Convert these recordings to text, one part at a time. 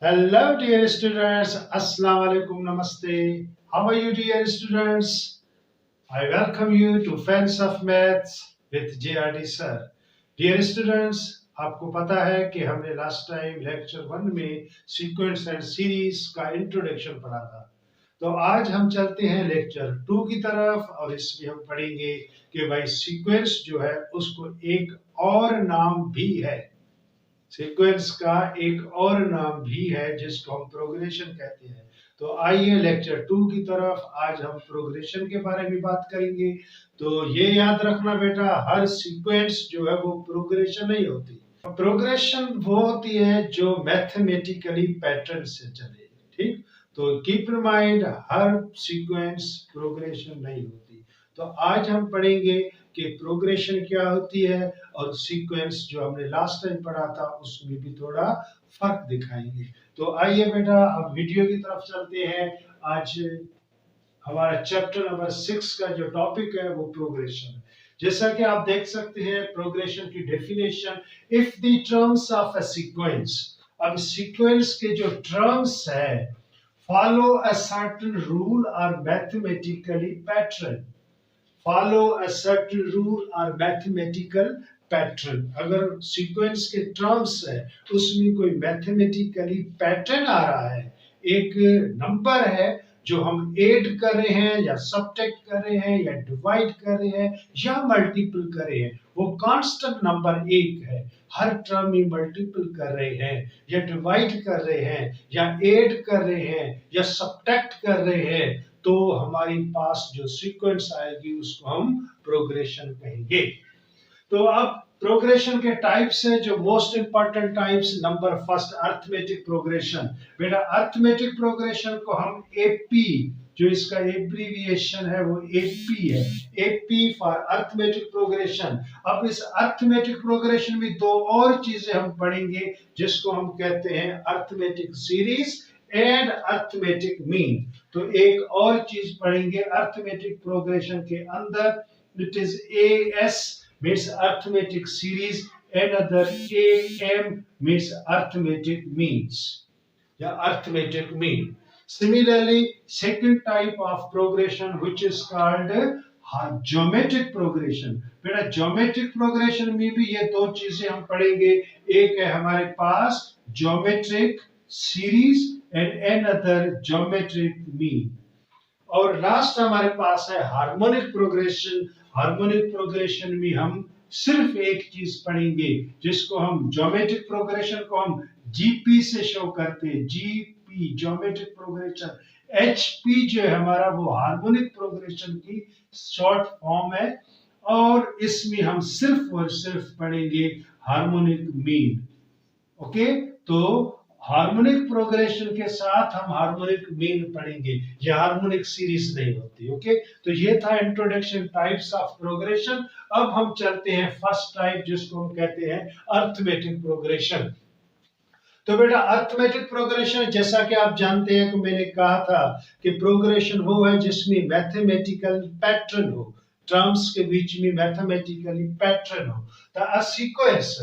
Hello, dear students. Assalamu alaikum. Namaste. How are you, dear students? I welcome you to Fans of Maths with JRD sir. Dear students, आपको पता है कि हमने last time lecture 1 में sequence and series का introduction पढ़ा था। तो आज हम चलते हैं लेक्चर 2 की तरफ और इसमें हम पढ़ेंगे कि भाई सीक्वेंस जो है उसको एक और नाम भी है। सीक्वेंस का एक और नाम भी है जिसको हम प्रोग्रेशन कहते हैं। तो आइए लेक्चर 2 की तरफ। आज हम प्रोग्रेशन के बारे में बात करेंगे। तो ये याद रखना बेटा, हर सीक्वेंस जो है वो प्रोग्रेशन नहीं होती। प्रोग्रेशन वो होती है जो मैथमेटिकली पैटर्न से चले। ठीक, तो keep in mind, her sequence progression नहीं होती। तो आज हम पढ़ेंगे कि प्रोग्रेशन क्या होती है और सीक्वेंस जो हमने लास्ट टाइम पढ़ा था उसमें भी थोड़ा फर्क दिखाएंगे। तो आइए बेटा अब वीडियो की तरफ चलते हैं। आज हमारा चैप्टर नंबर 6 का जो टॉपिक है वो प्रोग्रेशन है। जैसा कि आप देख सकते हैं प्रोग्रेशन की definition, if the terms of a sequence, अब सीक्वेंस के जो टर्म्स है, फॉलो अ सर्टेन रूल और mathematically pattern, follow a certain rule और मैथमेटिकल पैटर्न। अगर सीक्वेंस के टर्म्स है उसमें कोई मैथमेटिकली पैटर्न आ रहा है, एक नंबर है जो हम ऐड कर रहे हैं या सब्ट्रैक्ट कर रहे हैं या डिवाइड कर रहे हैं या मल्टीपल कर रहे हैं, वो कांस्टेंट नंबर एक है, हर टर्म में मल्टीपल कर रहे हैं या डिवाइड कर रहे हैं या ऐड कर रहे हैं या सब्ट्रैक्ट कर रहे हैं, तो हमारे पास जो सीक्वेंस आएगी उसको हम प्रोग्रेशन कहेंगे। तो अब प्रोग्रेशन के टाइप्स है, जो most important types, number first arithmetic progression. बेटा अरिथमेटिक प्रोग्रेशन को हम एपी, जो इसका एब्रीविएशन है वो एपी है, एपी फॉर अरिथमेटिक प्रोग्रेशन। अब इस अरिथमेटिक प्रोग्रेशन में दो और चीजें हम पढ़ेंगे जिसको हम कहते हैं arithmetic series and arithmetic mean. तो एक और चीज पढ़ेंगे अरिथमेटिक प्रोग्रेशन के अंदर, it is as means arithmetic series, another AM means arithmetic means या arithmetic mean. Similarly, second type of progression which is called geometric progression. बेटा geometric progression में भी ये दो चीजें हम पढ़ेंगे, एक है हमारे पास geometric series and another geometric mean, और लास्ट हमारे पास है हार्मोनिक प्रोग्रेशन। हार्मोनिक प्रोग्रेशन में हम सिर्फ एक चीज पढ़ेंगे जिसको हम ज्योमेट्रिक प्रोग्रेशन को हम जीपी से शो करते हैं, जीपी ज्योमेट्रिक प्रोग्रेशन। एचपी जो है हमारा वो हार्मोनिक प्रोग्रेशन की शॉर्ट फॉर्म है, और इसमें हम सिर्फ और सिर्फ पढ़ेंगे हार्मोनिक मीन। ओके, तो हार्मोनिक प्रोग्रेशन के साथ हम हार्मोनिक मीन पढ़ेंगे, ये हार्मोनिक सीरीज नहीं होती। ओके, तो ये था इंट्रोडक्शन टाइप्स ऑफ प्रोग्रेशन। अब हम चलते हैं फर्स्ट टाइप जिसको हम कहते हैं अरिथमेटिक प्रोग्रेशन। तो बेटा अरिथमेटिक प्रोग्रेशन, जैसा कि आप जानते हैं कि मैंने कहा था कि प्रोग्रेशन वो है जिसमें मैथमेटिकल पैटर्न हो, टर्म्स के बीच में मैथमेटिकली पैटर्न हो। तो अ सीक्वेंस,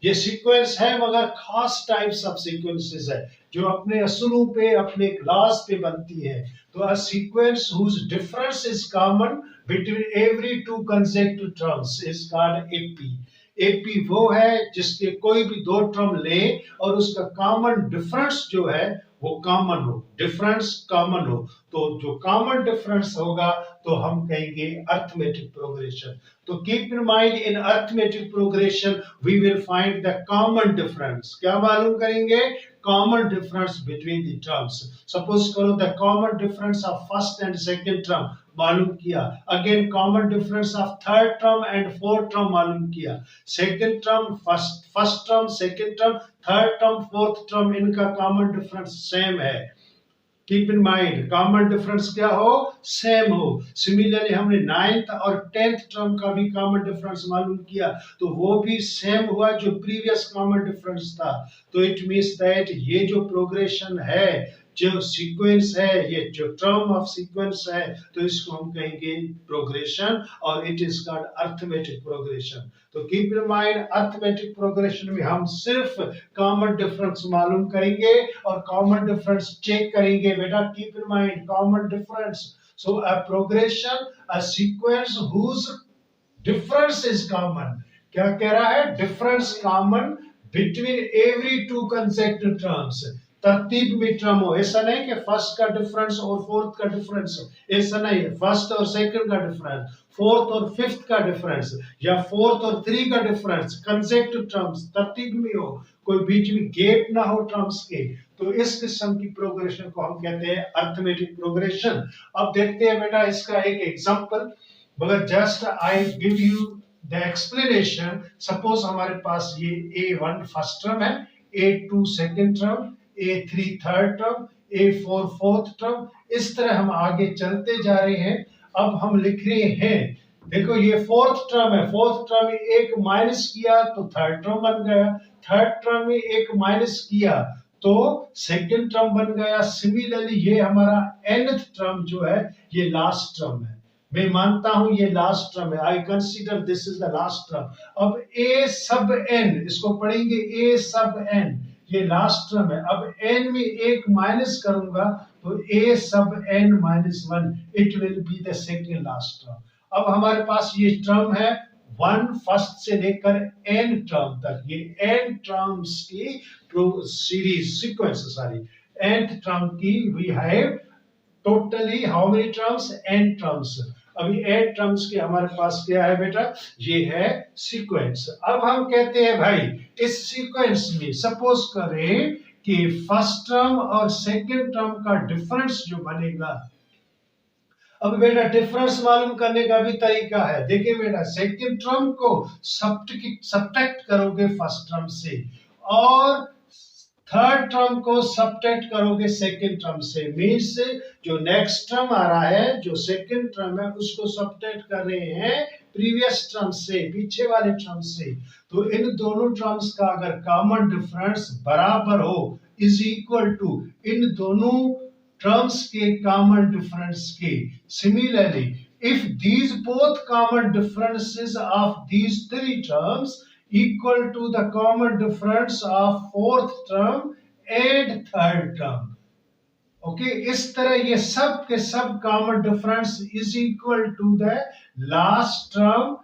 ये सीक्वेंस है मगर खास टाइप्स ऑफ सीक्वेंसेस है जो अपने असूलों पे, अपने लॉज पे बनती है। तो a sequence whose difference is common between every two consecutive terms is called AP. AP वो है जिसके कोई भी दो टर्म ले और उसका कॉमन डिफरेंस जो है वो कॉमन हो, डिफरेंस कॉमन हो, तो जो कॉमन डिफरेंस होगा तो हम कहेंगे अरिथमेटिक प्रोग्रेशन। तो keep in mind, in arithmetic progression we will find the common difference. क्या मालूम करेंगे? Common difference between the terms. Suppose करो the common difference of first and second term मालूम किया, again common difference of third term and fourth term मालूम किया, second term first term, second term, third term, fourth term, इनका common difference same है। Keep in mind, common difference क्या हो? Same हो। Similarly हमने 9th और 10th टर्म का भी कॉमन डिफरेंस मालूम किया, तो वो भी सेम हुआ जो प्रीवियस कॉमन डिफरेंस था। तो इट मींस दैट ये जो प्रोग्रेशन है जो सीक्वेंस है, ये जो टर्म ऑफ सीक्वेंस है, तो इसको हम कहेंगे प्रोग्रेशन और it is called arithmetic progression. तो keep in mind, arithmetic progression में हम सिर्फ कॉमन डिफरेंस मालूम करेंगे और कॉमन डिफरेंस चेक करेंगे। बेटा keep in mind common difference. So a progression, a sequence whose difference is common. क्या कह रहा है? Difference common between every two consecutive terms. तरतीब में टर्म हो, ऐसा नहीं कि फर्स्ट का डिफरेंस और फोर्थ का डिफरेंस, ऐसा नहीं है। फर्स्ट और सेकंड का डिफरेंस, फोर्थ और फिफ्थ का डिफरेंस, या फोर्थ और थ्री का डिफरेंस, कंसेक्टिव टर्म्स तरतीब में हो, कोई बीच में गैप ना हो टर्म्स के, तो इस किस्म की प्रोग्रेशन को हम कहते हैं अर्थमेटिक प्रोग्रेशन। अब देखते हैं बेटा इसका एक एग्जांपल। मगर just I give you the explanation. Suppose हमारे पास ये A1 फर्स्ट टर्म है, A2 second term, A3 third term, A4 fourth term, इस तरह हम आगे चलते जा रहे हैं। अब हम लिख रहे हैं, देखो ये फोर्थ टर्म है, फोर्थ टर्म में एक माइनस किया तो थर्ड टर्म बन गया, थर्ड टर्म में एक माइनस किया तो सेकंड टर्म बन गया। सिमिलरली ये हमारा nth टर्म जो है ये लास्ट टर्म है। मैं मानता हूं ये लास्ट टर्म है, I consider this is the last term. अब a सब n, इसको पढ़ेंगे a सब n, ये लास्ट टर्म है। अब n में एक माइनस करूंगा तो a sub n minus one, it will be the second last term. अब हमारे पास ये टर्म है वन फर्स्ट से लेकर n टर्म तक, ये n टर्म्स की series sequence, sorry nth term की we have totally how many terms? n terms. अभी n टर्म्स के हमारे पास क्या है बेटा? ये है सीक्वेंस। अब हम कहते हैं भाई इस सीक्वेंस में सपोज करें कि फर्स्ट टर्म और सेकंड टर्म का डिफरेंस जो बनेगा। अब बेटा डिफरेंस मालूम करने का भी तरीका है। देखिए बेटा, सेकंड टर्म को सब्ट्रैक्ट करोगे फर्स्ट टर्म से और थर्ड टर्म को सब्ट्रैक्ट करोगे सेकंड टर्म से। मींस जो नेक्स्ट टर्म आ रहा है, जो सेकंड टर्म है, उसको सब्ट्रैक्ट कर रहे हैं प्रीवियस टर्म से, पीछे वाले टर्म से। तो इन दोनों टर्म्स का अगर कॉमन डिफरेंस बराबर हो, इज इक्वल टू इन दोनों टर्म्स के कॉमन डिफरेंस के। Similarly if these both common differences of these three terms equal to the common difference of fourth term and third term, okay इस तरह ये सब के सब common difference is equal to the last term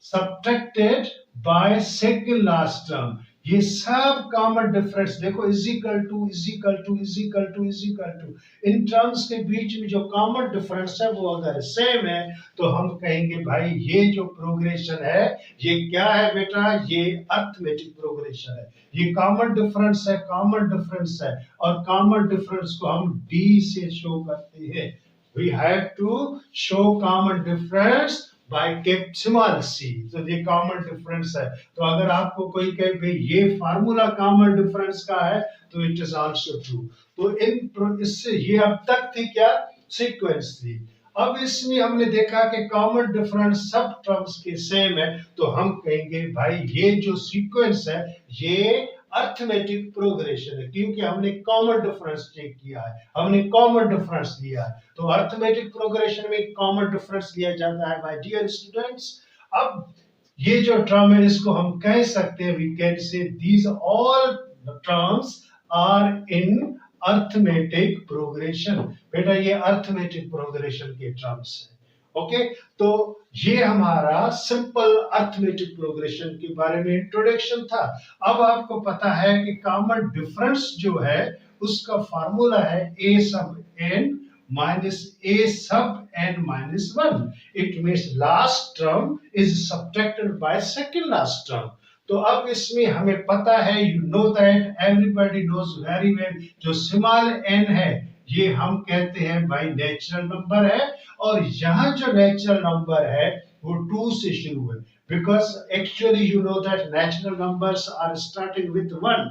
subtracted by second last term. ये सब common difference देखो is equal to is equal to is equal to is equal to, इन टर्म्स के बीच में जो कॉमन डिफरेंस है वो अगर सेम है तो हम कहेंगे भाई ये जो प्रोग्रेशन है ये क्या है बेटा? ये अर्थमेटिक प्रोग्रेशन है। ये कॉमन डिफरेंस है, कॉमन डिफरेंस है, और कॉमन डिफरेंस को हम D से शो करते हैं। We have to show common difference by small c। तो ये कॉमन डिफरेंस है। तो अगर आपको कोई कहे भाई ये फार्मूला कॉमन डिफरेंस का है तो इट इज आल्सो ट्रू। तो इससे ये अब तक थी क्या? सीक्वेंस थी। अब इसमें हमने देखा कि कॉमन डिफरेंस सब टर्म्स के सेम है, तो हम कहेंगे भाई ये जो सीक्वेंस है ये अर्थमेटिक प्रोग्रेशन है, क्योंकि हमने कॉमन डिफरेंस चेक किया है, हमने कॉमन डिफरेंस लिया है। तो अर्थमेटिक प्रोग्रेशन में कॉमन डिफरेंस लिया जाता है माय डियर स्टूडेंट्स। अब ये जो टर्म है इसको हम कह सकते हैं, we can say these all terms are in arithmetic progression. बेटा ये अर्थमेटिक प्रोग्रेशन के टर्म्स है। ओके तो ये हमारा सिंपल अर्थमेटिक प्रोग्रेशन के बारे में इंट्रोडक्शन था। अब आपको पता है कि कॉमन डिफरेंस जो है उसका फार्मूला है a sub n minus a sub n minus 1. It means last term is subtracted by second last term. तो अब इसमें हमें पता है, you know that everybody knows very well, जो स्मॉल n है ये हम कहते हैं भाई नेचुरल नंबर है, और यहाँ जो नेचुरल नंबर है वो 2 से शुरू है, because actually you know that natural numbers are starting with 1,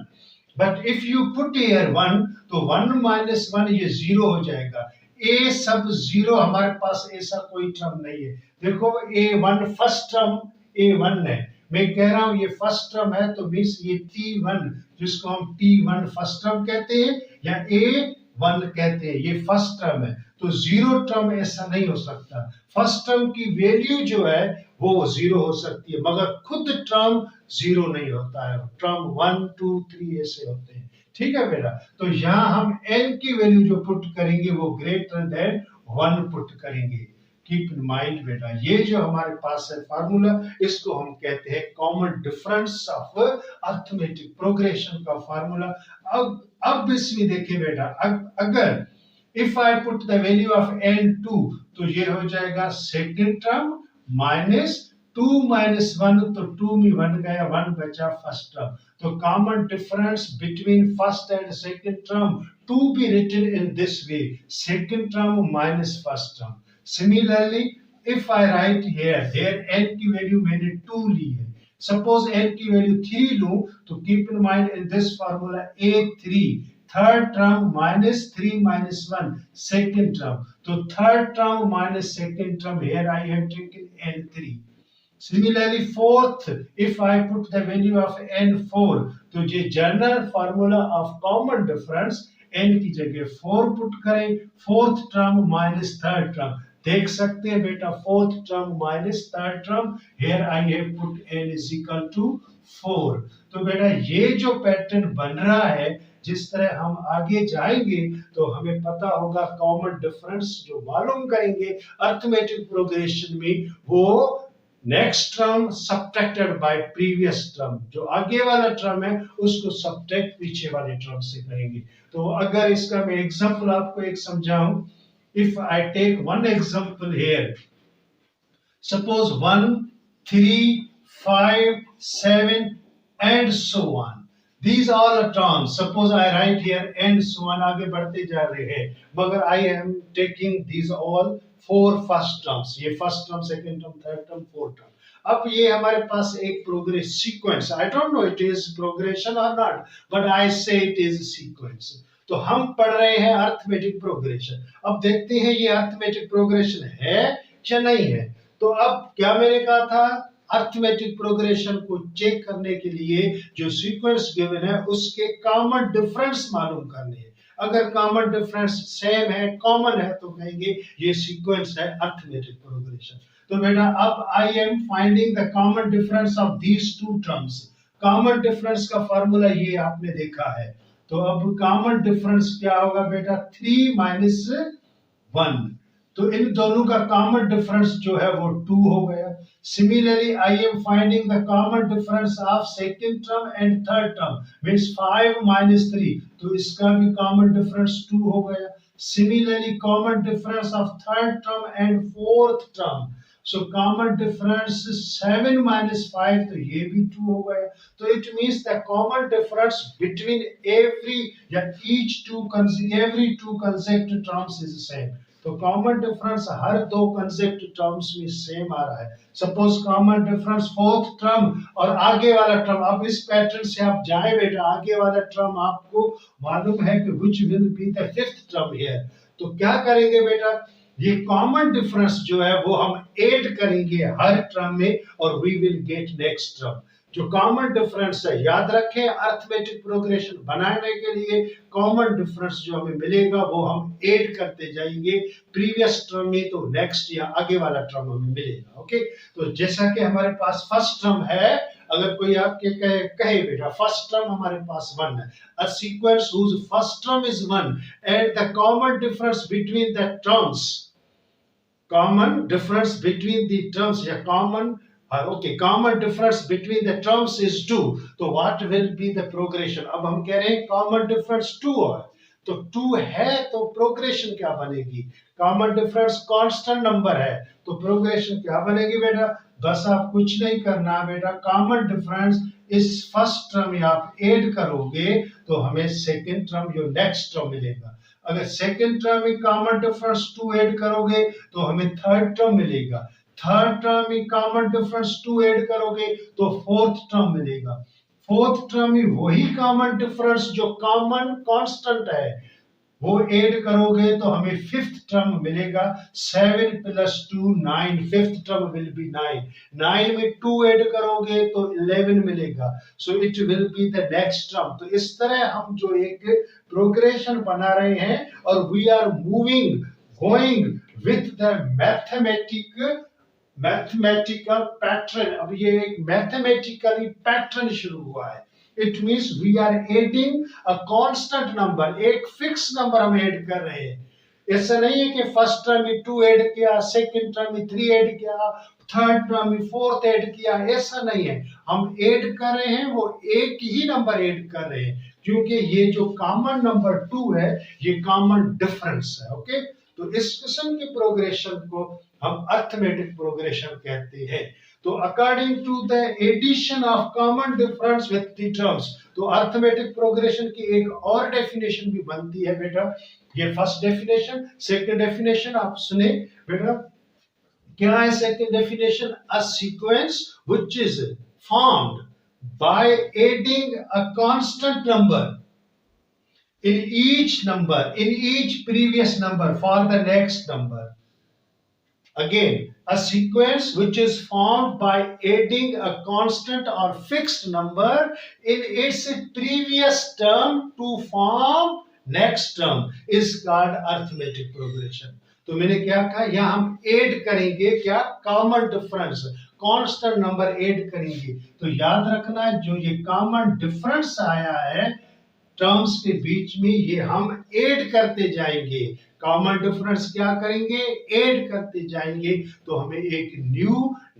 but if you put here 1 तो 1 minus 1 ये 0 हो जाएगा। a सब 0, हमारे पास ऐसा कोई टर्म नहीं है। देखो a1 फर्स्ट टर्म a1 है, मैं कह रहा हूं ये फर्स्ट टर्म है तो मींस ये t1 जिसको हम t1 फर्स्ट टर्म कहते हैं, या 1 कहते हैं, ये फर्स्ट टर्म है, तो जीरो टर्म ऐसा नहीं हो सकता। फर्स्ट टर्म की वैल्यू जो है वो जीरो हो सकती है, मगर खुद टर्म जीरो नहीं होता है। टर्म 1 2 3 ऐसे होते हैं। ठीक है बेटा, तो यहाँ हम n की वैल्यू जो पुट करेंगे वो ग्रेटर देन 1 पुट करेंगे। कीप इन माइंड बेटा, ये जो हमारे पास है फार्मूला, इसको हम कहते हैं common difference of arithmetic progression का फार्मूला। अब इसमें देखिए बेटा, अगर if I put the value of n2, तो ये हो जाएगा सेकंड टर्म माइनस 2 माइनस 1, तो 2 में 1 गया, 1 बचा फर्स्ट टर्म। तो common difference between first and second term to be written in this way, second term minus first term. Similarly if I write here n की वैल्यू मैंने 2 ली है, suppose n की value 3 लूं, तो keep in mind in this formula a3 third term minus 3 minus 1 second term, तो third term minus second term, here I have taken n3. Similarly fourth, if I put the value of n4, तो ये general formula of common difference, n की जगह 4 put करें, fourth term minus third term, देख सकते हैं बेटा fourth term minus third term, here I have put n is equal to 4। तो बेटा ये जो पैटर्न बन रहा है, जिस तरह हम आगे जाएंगे तो हमें पता होगा कॉमन डिफरेंस जो मालूम करेंगे अर्थमेटिक प्रोग्रेशन में, वो next term subtracted bye previous term, जो आगे वाला टर्म है उसको सब्ट्रैक्ट पीछे वाले टर्म से करेंगे। तो अगर इसका मैं एग्जांपल आपको एक समझाऊं, if I take one example here, suppose 1 3 5 7 and so on, these all are terms, suppose I write here and so on, आगे बढ़ते जा रहे हैं, मगर I am taking these all four first terms, ये first term second term third term fourth term। अब ये हमारे पास एक progress sequence, I don't know it is progression or not, but I say it is sequence। तो हम पढ़ रहे हैं अर्थमेटिक प्रोग्रेशन। अब देखते हैं ये अर्थमेटिक प्रोग्रेशन है या नहीं है। तो अब क्या मैंने कहा था, अर्थमेटिक प्रोग्रेशन को चेक करने के लिए जो सीक्वेंस गिवन है उसके कॉमन डिफरेंस मालूम करने हैं। अगर कॉमन डिफरेंस सेम है, कॉमन है, तो कहेंगे ये सीक्वेंस है अर्थमेटिक प्रोग्रेशन। तो बेटा अब आई am finding the common difference of these two terms. Common difference का फार्मूला ये आपने देखा है, तो अब कॉमन डिफरेंस क्या होगा बेटा, 3 माइनस 1, तो इन दोनों का कॉमन डिफरेंस जो है वो 2 हो गया। Similarly I am finding the common difference of second term and third term, means 5 minus 3, तो इसका भी कॉमन डिफरेंस 2 हो गया। Similarly common difference of third term and fourth term, so common difference 7 minus 5, तो ये भी 2 हो गया। तो it means the common difference between every या each every two concept terms is same. तो कॉमन डिफरेंस हर दो कंसेप्ट टर्म्स में सेम आ रहा है। Suppose common difference fourth term और आगे वाला टर्म, अब इस पैटर्न से आप जाए बेटा, आगे वाला टर्म आपको मालूम है कि which will be the fifth term here. तो क्या करेंगे बेटा, ये कॉमन डिफरेंस जो है वो हम ऐड करेंगे हर टर्म में और we will get next term. जो कॉमन डिफरेंस है, याद रखें अर्थमेटिक प्रोग्रेशन बनाने के लिए कॉमन डिफरेंस जो हमें मिलेगा वो हम ऐड करते जाएंगे प्रीवियस टर्म में, तो नेक्स्ट या आगे वाला टर्म हमें मिलेगा। ओके, तो जैसा कि हमारे पास फर्स्ट टर्म है, अगर कोई आपके कहे बेटा फर्स्ट टर्म हमारे पास 1 है, a sequence whose first term is 1 and the common difference between the terms, common difference between the terms या common difference between the terms is 2, तो what will be the progression। अब हम कह रहे हैं common difference 2 है, तो 2 है तो प्रोग्रेशन क्या बनेगी, कॉमन डिफरेंस कांस्टेंट नंबर है तो प्रोग्रेशन क्या बनेगी बेटा, बस आप कुछ नहीं करना बेटा, कॉमन डिफरेंस इस फर्स्ट टर्म में आप ऐड करोगे तो हमें सेकंड टर्म जो नेक्स्ट टर्म मिलेगा। अगर सेकंड टर्म में कॉमन डिफरेंस 2 ऐड करोगे तो हमें थर्ड टर्म मिलेगा। थर्ड टर्म में कॉमन डिफरेंस 2 ऐड करोगे तो फोर्थ टर्म मिलेगा। फोर्थ टर्म में वही कॉमन डिफरेंस जो कॉमन कांस्टेंट है वो ऐड करोगे तो हमें फिफ्थ टर्म मिलेगा 7 + 2 9, फिफ्थ टर्म विल बी 9, 9 में 2 ऐड करोगे तो 11 मिलेगा, so it will be the next term. तो इस तरह हम जो एक प्रोग्रेशन बना रहे हैं और we are moving going with the mathematical pattern. अब ये एक मैथमेटिकली पैटर्न शुरू हुआ है। It means we are adding a constant number, एक फिक्स नंबर हम ऐड कर रहे हैं। ऐसा नहीं है कि फर्स्ट टर्म में 2 ऐड किया, सेकंड टर्म में 3 ऐड किया, थर्ड टर्म में 4th ऐड किया, ऐसा नहीं है। हम ऐड कर रहे हैं, वो एक ही नंबर ऐड कर रहे हैं, क्योंकि ये जो कॉमन नंबर 2 है ये कॉमन डिफरेंस है। ओके, तो इस किस्म के प्रोग्रेशन को हम अर्थमेटिक प्रोग्रेशन कहते हैं। तो according to the addition of common difference with the terms, तो अर्थमेटिक प्रोग्रेशन की एक और डेफिनेशन भी बनती है बेटा। ये फर्स्ट डेफिनेशन। सेकंड डेफिनेशन आप सुने बेटा, क्या है second definition? A sequence which is formed by adding a constant number in each previous number for the next number. Again, a sequence which is formed by adding a constant or fixed number in its previous term to form next term is called arithmetic progression. तो मैंने क्या कहा, यहाँ हम add करेंगे क्या? Common difference, constant number add करेंगे। तो याद रखना, जो ये कॉमन डिफरेंस आया है टर्म्स के बीच में, ये हम ऐड करते जाएंगे। कॉमन डिफरेंस क्या करेंगे? ऐड करते जाएंगे, तो हमें एक न्यू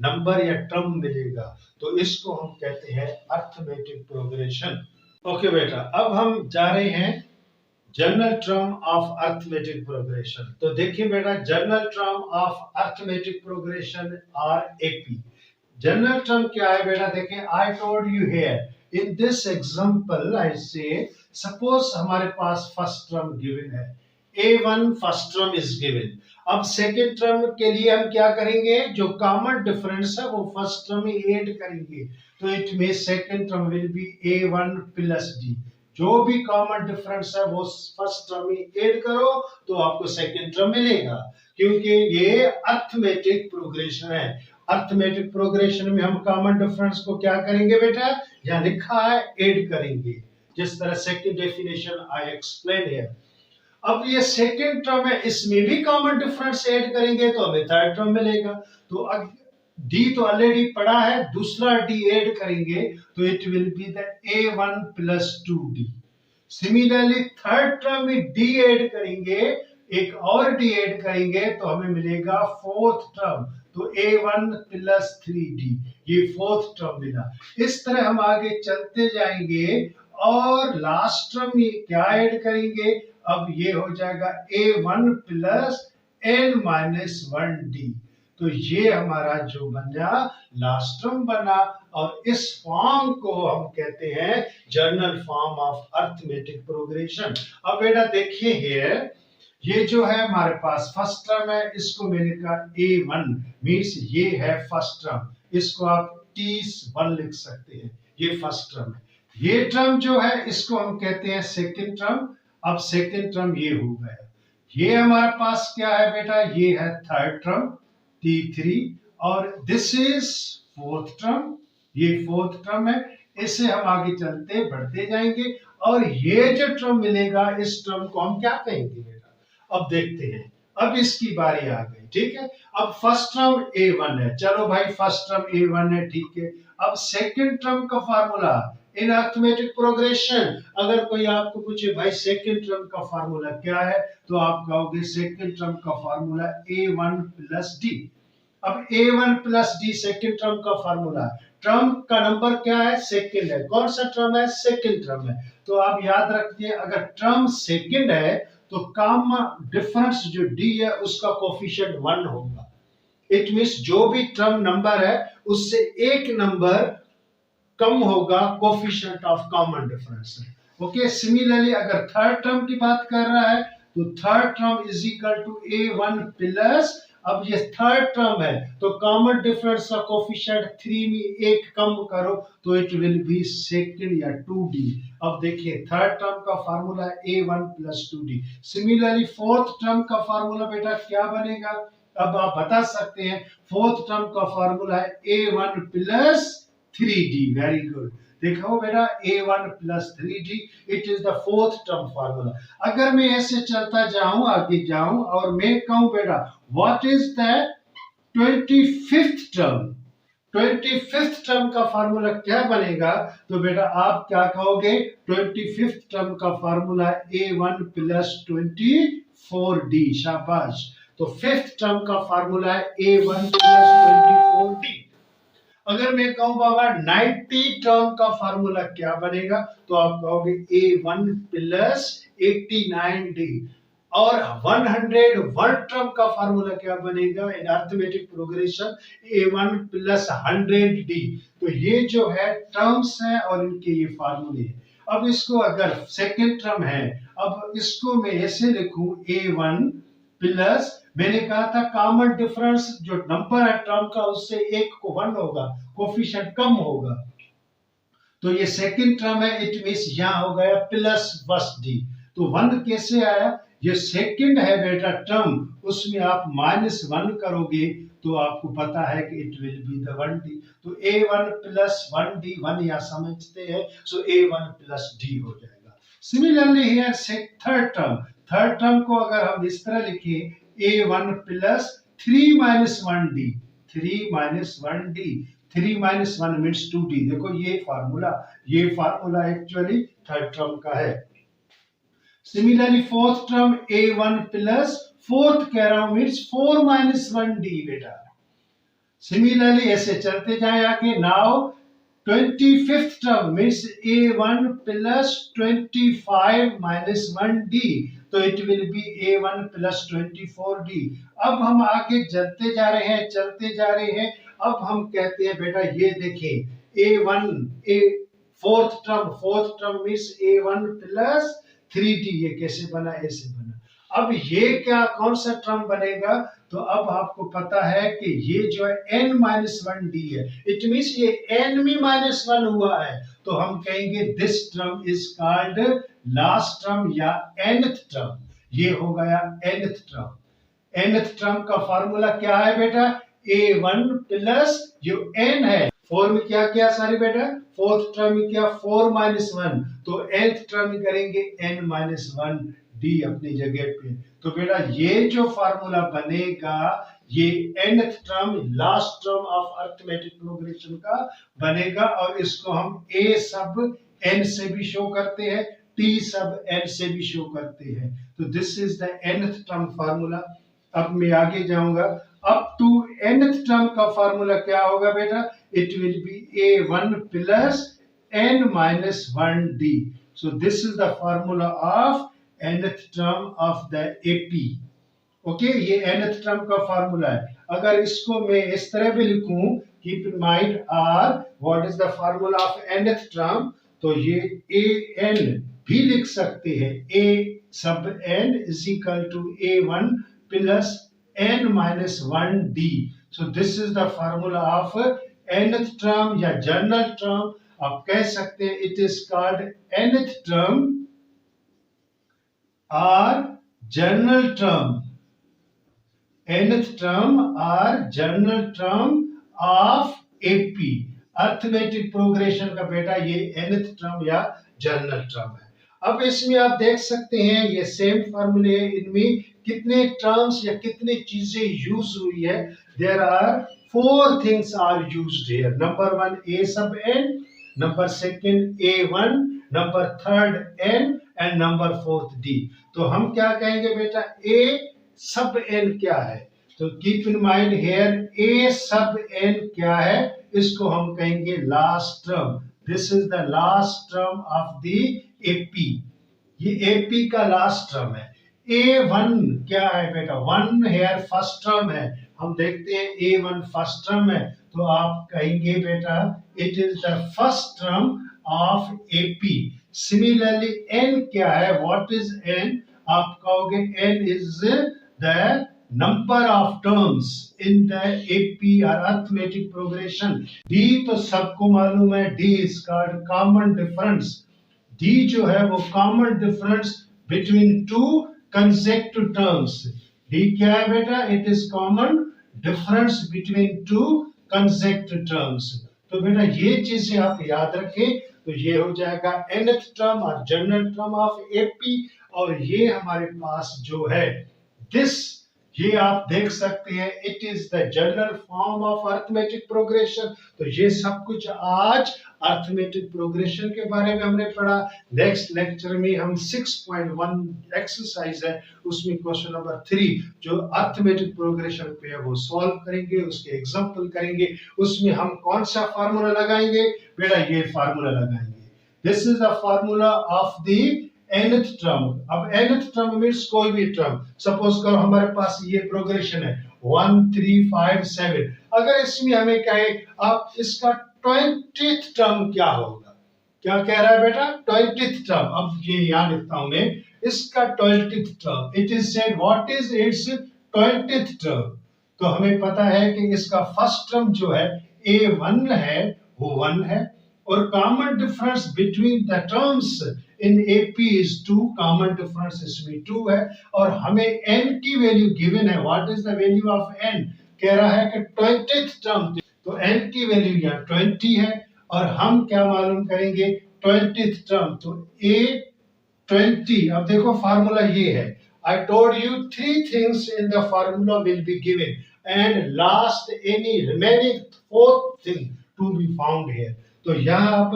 नंबर या टर्म मिलेगा। तो इसको हम कहते हैं अर्थमेटिक प्रोग्रेशन। ओके बेटा, अब हम जा रहे हैं general term of arithmetic progression. तो देखिए बेटा, general term of arithmetic progression or AP. General term क्या है बेटा? देखें, I told you here in this example, I say suppose हमारे पास फर्स्ट टर्म गिवन है, A1 first term is given. अब सेकंड टर्म के लिए हम क्या करेंगे? जो कॉमन डिफरेंस है वो फर्स्ट टर्म में ऐड करेंगे, तो इट में second term will be A1 + D। जो भी कॉमन डिफरेंस है वो फर्स्ट टर्म में ऐड करो तो आपको सेकंड टर्म मिलेगा, क्योंकि ये अर्थमेटिक प्रोग्रेशन है। अर्थमेटिक प्रोग्रेशन में हम कॉमन डिफरेंस को क्या करेंगे बेटा? यहाँ लिखा है ऐड करेंगे, जिस तरह second definition I explain here. अब ये सेकंड टर्म है, इसमें भी कॉमन डिफरेंस ऐड करेंगे तो हमें थर्ड टर्म मिलेगा। तो अब डी तो ऑलरेडी पड़ा है, दूसरा डी ऐड करेंगे तो it will be the A1 + 2D। Similarly third term में डी ऐड करेंगे, एक और डी ऐड करेंगे तो हमें मिलेगा फोर्थ टर्म, तो A1 + 3D, ये फोर्थ टर्म मिला। इस तरह हम आगे चलते जाएंगे और लास्ट टर्म में क्या ऐड करेंगे? अब ये हो जाएगा A1 + n-1D। तो ये हमारा जो बना लास्ट टर्म बना, और इस फॉर्म को हम कहते हैं general form of arithmetic progression. अब बेटा देखिए हियर, ये जो है हमारे पास फर्स्ट टर्म है, इसको मैंने कहा A1 मींस ये है फर्स्ट टर्म, इसको आप T1 लिख सकते हैं, ये फर्स्ट टर्म है। ये टर्म जो है इसको हम कहते हैं सेकंड टर्म। अब सेकंड टर्म ये हो गया, ये हमारे पास क्या है बेटा? ये है थर्ड टर्म T3, और दिस इज फोर्थ टर्म, ये फोर्थ टर्म है। इससे हम आगे चलते बढ़ते जाएंगे, और ये जो टर्म मिलेगा इस टर्म को हम क्या कहेंगे बेटा? अब देखते हैं, अब इसकी बारी आ गई, ठीक है। अब फर्स्ट टर्म A1 है, चलो भाई फर्स्ट टर्म A1 है, ठीक है। अब सेकंड टर्म का फार्मूला इन अर्थमेटिक प्रोग्रेशन, अगर कोई आपको पूछे भाई सेकंड टर्म का फार्मूला क्या है, तो आप कहोगे सेकंड टर्म का फार्मूला A1 + D। अब A1 + D सेकंड टर्म का फार्मूला, टर्म का नंबर क्या है? सेकंड है। कौन सा टर्म है? सेकंड टर्म है। तो आप याद रखिए, अगर टर्म सेकंड है तो कॉमन डिफरेंस जो D है उसका कोफिशिएंट 1 होगा। इट मींस जो भी टर्म नंबर है उससे एक नंबर कम होगा coefficient of common difference. Okay, similarly अगर थर्ड टर्म की बात कर रहा है तो third term is equal to A1 + अब ये थर्ड टर्म है तो कॉमन डिफरेंस का कोफिशिएंट 3 में एक कम करो तो इट विल बी सेकंड या 2d। अब देखिए थर्ड टर्म का फार्मूला है a1 plus 2d। Similarly fourth term का फार्मूला बेटा क्या बनेगा? अब आप बता सकते हैं फोर्थ टर्म का फार्मूला है a1 plus 3d। Very good. देखो बेटा a1 plus 3d it is the fourth term formula. अगर मैं ऐसे चलता जाऊं आगे जाऊं और मैं कहूं बेटा what is the 25th term, 25th term का फार्मूला क्या बनेगा? तो बेटा आप क्या कहोगे? 25th टर्म का फार्मूला a1 प्लस 24d। शाबाश। तो फिफ्थ टर्म का फार्मूला है a1 प्लस 24d। अगर मैं कहूं बाबा 90 टर्म का फार्मूला क्या बनेगा? तो आप कहोगे a1 प्लस 89d। और 101 टर्म का फार्मूला क्या बनेगा इन arithmetic progression? a1 plus 100d। तो ये जो है टर्म्स है और इनके ये फार्मूले हैं। अब इसको अगर सेकेंड टर्म है, अब इसको मैं ऐसे लिखूं a1 प्लस, मैंने कहा था कॉमन डिफरेंस जो नंबर है टर्म का उससे एक को 1 होगा, कोफिशिएंट कम होगा। तो ये सेकंड टर्म है, इट मींस यहां हो गया प्लस बस डी। तो 1 कैसे आया? ये सेकंड है बेटा टर्म, उसमें आप -1 करोगे तो आपको पता है कि it will be the 1d। तो a1 प्लस 1d, 1 यहां समझते हैं, सो a1 प्लस d हो जाएगा। सिमिलरली हियर थर्ड टर्म को अगर हम इस तरह लिखें a1 plus 3 minus 1d, 3 minus 1d, 3 minus 1 means 2d। देखो ये फार्मूला एक्चुअली थर्ड टर्म का है। Similarly fourth term a1 plus, fourth कह रहा हूं मीन्स 4 माइनस 1d बेटा। सिमिलरली ऐसे चलते जाए आगे। Now 25th term means a1 plus 25 minus 1d, तो it will be a1 plus 24d। अब हम आगे चलते जा रहे हैं। अब हम कहते हैं बेटा ये देखें a1 fourth term means a1 plus 3d। ये कैसे बना? ऐसे बना। अब ये क्या कौन सा टर्म बनेगा? तो अब आपको पता है कि ये जो है n-1d है, इट मींस ये n में -1 हुआ है, तो हम कहेंगे this term is called last term या nth टर्म। ये हो गया nth टर्म। nth टर्म का फार्मूला क्या है बेटा? a1 प्लस जो n है, 4 में क्या क्या सारे बेटा? फोर्थ टर्म में क्या? 4 माइनस 1, तो nth टर्म में करेंगे n-1d अपनी जगह पे। तो बेटा ये जो फार्मूला बनेगा ये nth term, last term of arithmetic progression का बनेगा, और इसको हम a सब n से भी शो करते हैं, t सब n से भी शो करते हैं। तो this is the nth term formula. अब मैं आगे जाऊंगा, अप टू nth टर्म का फार्मूला क्या होगा बेटा? It will be a1 plus n-1d। So this is the formula of nth term of the AP। Okay, ये nth टर्म का फार्मूला है। अगर इसको मैं इस तरह भी लिखूं, keep in mind r what is the formula of nth term, तो ये an भी लिख सकते हैं, a sub n is equal to a1 plus n-1d। So this is the formula of nth term या जनरल टर्म। आप कह सकते हैं it is called nth term or general term, nth term or general term of AP। Arithmetic progression का बेटा ये nth term या general term है। अब इसमें आप देख सकते हैं ये सेम फार्मूले है, इनमें कितने टर्म्स या कितनी चीजें यूज हुई है। There are 4 things are used here. Number 1 a sub n, number second a1, number third n and number fourth d। तो हम क्या कहेंगे बेटा? a सब n क्या है? तो keep in mind here a sub n क्या है? इसको हम कहेंगे last term. This is the last term of the AP। ये AP का लास्ट टर्म है। a1 क्या है बेटा? 1 हियर फर्स्ट टर्म है। हम देखते हैं a1 फर्स्ट टर्म है, तो आप कहेंगे बेटा it is the first term of AP। Similarly n क्या है? What is n? आप कहोगे n is the number of terms in the AP और अरिथमेटिक प्रोग्रेशन। डी तो सबको मालूम है, D is called common difference. D जो है वो common difference between two consecutive terms. D क्या है बेटा? It is common difference between two consecutive terms. तो बेटा ये चीजें आप याद रखें। तो ये हो जाएगा nth टर्म और जनरल टर्म ऑफ एपी। और ये हमारे पास जो है दिस, ये आप देख सकते हैं, it is the general form of arithmetic progression. तो ये सब कुछ आज अरिथमेटिक प्रोग्रेशन के बारे में हमने पढ़ा। नेक्स्ट लेक्चर में हम 6.1 एक्सरसाइज है, उसमें क्वेश्चन नंबर 3 जो अरिथमेटिक प्रोग्रेशन पे है वो सॉल्व करेंगे, उसके एग्जांपल करेंगे। उसमें हम कौन सा फार्मूला लगाएंगे? बेटा ये फार्मूला लगाएंगे। This is the formula of the nth term. अब nth टर्म मींस कोई भी टर्म। सपोज करो हमारे पास ये प्रोग्रेशन है 1 3 5 7। अगर इसमें हमें कहे अब इसका 20th टर्म क्या होगा? क्या कह रहा है बेटा? 20th term. अब ये यहां लिखता हूं मैं, इसका 20th term. It is said what is it's 20th term. तो हमें पता है कि इसका फर्स्ट टर्म जो है a1 है वो 1 है, और common difference between the terms in AP is 2। Common difference इसमें 2 है, और हमें n की वैल्यू गिवन है। What is the value of n? कह रहा है कि 20th टर्म। तो n की वैल्यू यहाँ 20 है, और हम क्या मालूम करेंगे? 20th term. तो a20। अब देखो फार्मूला ये है। I told you 3 things in the formula will be given, and last any remaining 4th thing to be found here. तो यहाँ आप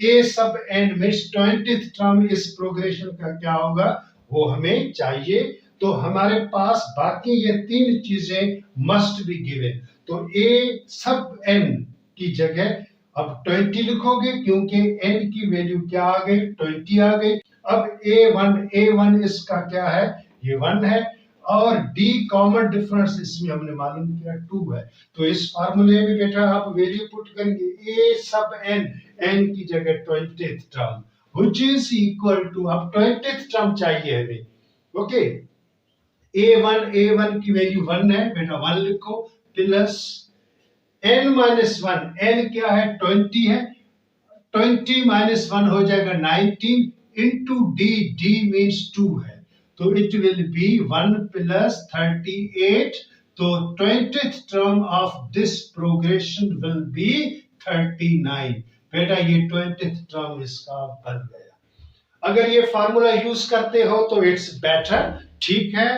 a sub n means 20th term इस प्रोग्रेशन का क्या होगा वो हमें चाहिए। तो हमारे पास बाकी ये 3 चीजें मस्ट बी गिवन। तो a सब n की जगह अब 20 लिखोगे, क्योंकि n की वैल्यू क्या आ गई? 20 आ गई। अब a1 इसका क्या है? ये 1 है, और d कॉमन डिफरेंस इसमें हमने मालूम किया 2 है। तो इस फार्मूले में बेटा आप वैल्यू पुट करेंगे a सब n की जगह 20th term which is equal to, अब 20th टर्म चाहिए हमें। ओके, a1 की वैल्यू 1 है बेटा, 1 लिखो, प्लस n-1। n क्या है? 20 है। 20 माइनस 1 हो जाएगा 19 इंटू d मीन्स 2 है, तो इट विल बी 1 प्लस 38। तो 20th term of this progression will be 39। बेटा ये 20th टर्म इसका बन गया। अगर ये फार्मूला यूज करते हो तो इट्स बेटर, ठीक है,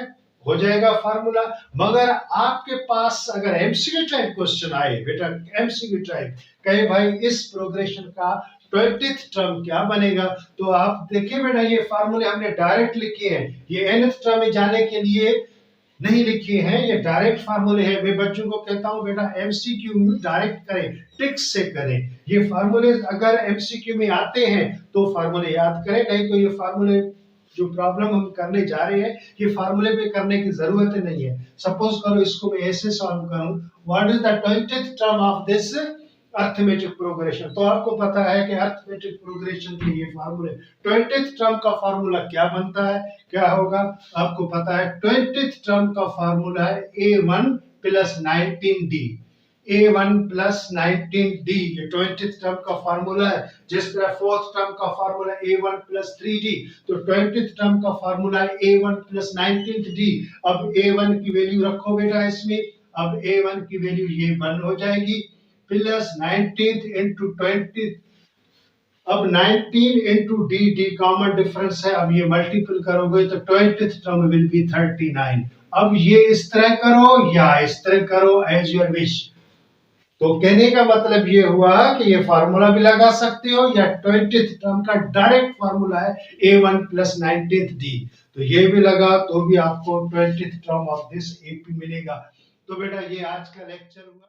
हो जाएगा फार्मूला। मगर आपके पास अगर एमसीक्यू टाइप क्वेश्चन आए बेटा, एमसीक्यू टाइप कहे भाई इस प्रोग्रेशन का 20th टर्म क्या बनेगा, तो आप देखिए बेटा ये फार्मूले हमने डायरेक्ट लिखे हैं। ये nth टर्म में जाने के लिए नहीं लिखे हैं, ये डायरेक्ट फार्मूले हैं। मैं बच्चों को कहता हूं बेटा एमसीक्यू में डायरेक्ट करें, टिक्स से करें। ये फार्मूले अगर एमसीक्यू में आते हैं तो फार्मूले याद करें, नहीं तो ये फार्मूले जो प्रॉब्लम हम करने जा रहे हैं ये फार्मूले पे करने की जरूरत नहीं है। सपोज करो इसको मैं ऐसे सॉल्व करूं, what is the 20th term of this arithmetic progression. तो आपको पता है कि अरिथमेटिक प्रोग्रेशन के ये फार्मूले 20th टर्म का फार्मूला क्या बनता है, क्या होगा आपको पता है। 20th टर्म का फार्मूला है a1 plus 19d। a1 plus 19d ये 20th टर्म का फार्मूला है। जिस तरह 4th टर्म का फार्मूला a1 प्लस 3d, तो 20th टर्म का फार्मूला है a1 प्लस 19d। अब a1 की वैल्यू रखो बेटा इसमें। अब a1 की वैल्यू ये 1 हो जाएगी, प्लस 19th इंटू 20। अब 19 इंटू डी कॉमन डिफरेंस है, अब ये मल्टीपल करोगे तो 20th टर्म विल बी 39। अब ये इस तरह करो या इस तरह करो, एज योर विश। तो कहने का मतलब ये हुआ कि ये फार्मूला भी लगा सकते हो, या 20th टर्म का डायरेक्ट फार्मूला है a1 प्लस 19th d, तो ये भी लगा तो भी आपको 20th term of this AP मिलेगा। तो बेटा ये आज का लेक्चर हुआ।